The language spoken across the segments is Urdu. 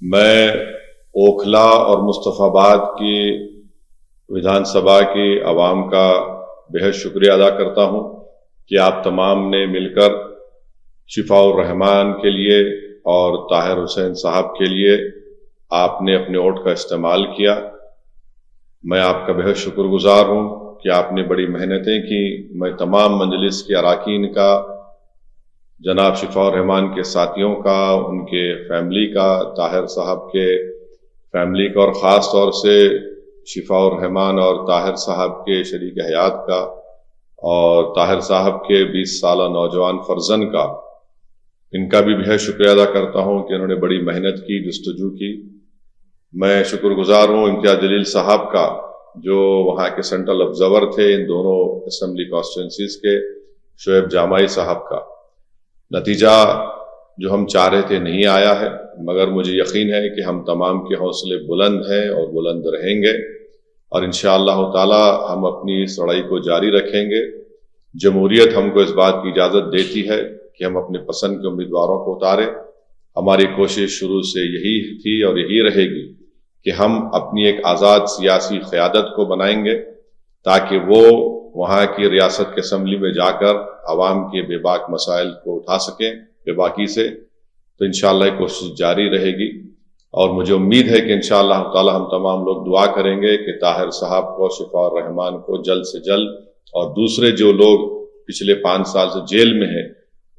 میں اوکھلا اور مصطفی آباد کی ودھان سبھا کی عوام کا بہت شکریہ ادا کرتا ہوں کہ آپ تمام نے مل کر شفاء الرحمان کے لیے اور طاہر حسین صاحب کے لیے آپ نے اپنے ووٹ کا استعمال کیا۔ میں آپ کا بہت شکر گزار ہوں کہ آپ نے بڑی محنتیں کی۔ میں تمام مجلس کے اراکین کا، جناب شفاء الرحمان کے ساتھیوں کا، ان کے فیملی کا، طاہر صاحب کے فیملی کا، اور خاص طور سے شفاء الرحمان اور طاہر صاحب کے شریک حیات کا اور طاہر صاحب کے 20 سالہ نوجوان فرزند کا، ان کا بھی بہت شکریہ ادا کرتا ہوں کہ انہوں نے بڑی محنت کی، جستجو کی۔ میں شکر گزار ہوں امتیاز جلیل صاحب کا، جو وہاں کے سینٹرل آبزرور تھے ان دونوں اسمبلی کانسٹیٹوئنسیز کے، شعیب جامعی صاحب کا۔ نتیجہ جو ہم چاہ رہے تھے نہیں آیا ہے، مگر مجھے یقین ہے کہ ہم تمام کے حوصلے بلند ہیں اور بلند رہیں گے، اور انشاءاللہ تعالی ہم اپنی اس لڑائی کو جاری رکھیں گے۔ جمہوریت ہم کو اس بات کی اجازت دیتی ہے کہ ہم اپنے پسند کے امیدواروں کو اتاریں۔ ہماری کوشش شروع سے یہی تھی اور یہی رہے گی کہ ہم اپنی ایک آزاد سیاسی قیادت کو بنائیں گے تاکہ وہ وہاں کی ریاست کے اسمبلی میں جا کر عوام کے بے باک مسائل کو اٹھا سکیں بے باکی سے۔ تو انشاءاللہ یہ کوشش جاری رہے گی، اور مجھے امید ہے کہ انشاءاللہ تعالی ہم تمام لوگ دعا کریں گے کہ طاہر صاحب کو، شفاء الرحمان کو جلد سے جلد، اور دوسرے جو لوگ پچھلے 5 سال سے جیل میں ہیں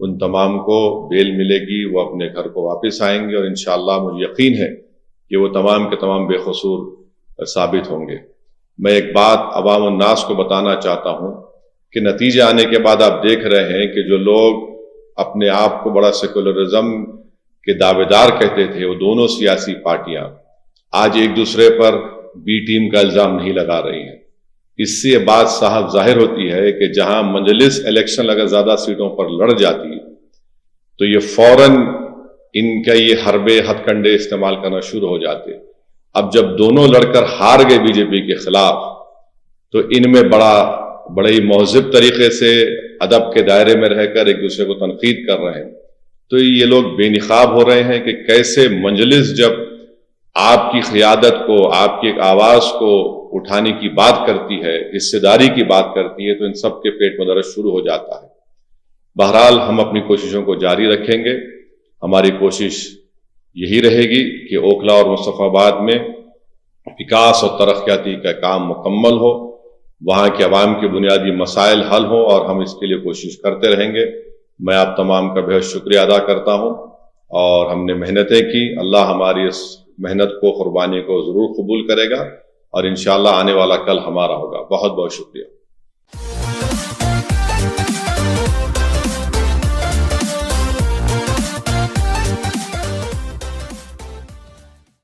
ان تمام کو بیل ملے گی، وہ اپنے گھر کو واپس آئیں گے، اور انشاءاللہ مجھے یقین ہے کہ وہ تمام کے تمام بے قصور ثابت ہوں گے۔ میں ایک بات عوام الناس کو بتانا چاہتا ہوں کہ نتیجے آنے کے بعد آپ دیکھ رہے ہیں کہ جو لوگ اپنے آپ کو بڑا سیکولرزم کے دعوے دار کہتے تھے، وہ دونوں سیاسی پارٹیاں آج ایک دوسرے پر بی ٹیم کا الزام نہیں لگا رہی ہیں۔ اس سے یہ بات صاحب ظاہر ہوتی ہے کہ جہاں مجلس الیکشن اگر زیادہ سیٹوں پر لڑ جاتی تو یہ فوراً ان کا یہ حربے ہتھ کنڈے استعمال کرنا شروع ہو جاتے۔ اب جب دونوں لڑ کر ہار گئے بی جے پی کے خلاف، تو ان میں بڑے ہی مہذب طریقے سے ادب کے دائرے میں رہ کر ایک دوسرے کو تنقید کر رہے ہیں۔ تو یہ لوگ بے نقاب ہو رہے ہیں کہ کیسے مجلس جب آپ کی قیادت کو، آپ کی ایک آواز کو اٹھانے کی بات کرتی ہے، حصے داری کی بات کرتی ہے، تو ان سب کے پیٹ میں درد شروع ہو جاتا ہے۔ بہرحال ہم اپنی کوششوں کو جاری رکھیں گے۔ ہماری کوشش یہی رہے گی کہ اوکھلا اور مصطفی آباد میں وکاس اور ترقیاتی کا کام مکمل ہو، وہاں کے عوام کے بنیادی مسائل حل ہوں، اور ہم اس کے لیے کوشش کرتے رہیں گے۔ میں آپ تمام کا بہت شکریہ ادا کرتا ہوں، اور ہم نے محنتیں کی، اللہ ہماری اس محنت کو، قربانی کو ضرور قبول کرے گا، اور انشاءاللہ آنے والا کل ہمارا ہوگا۔ بہت بہت شکریہ۔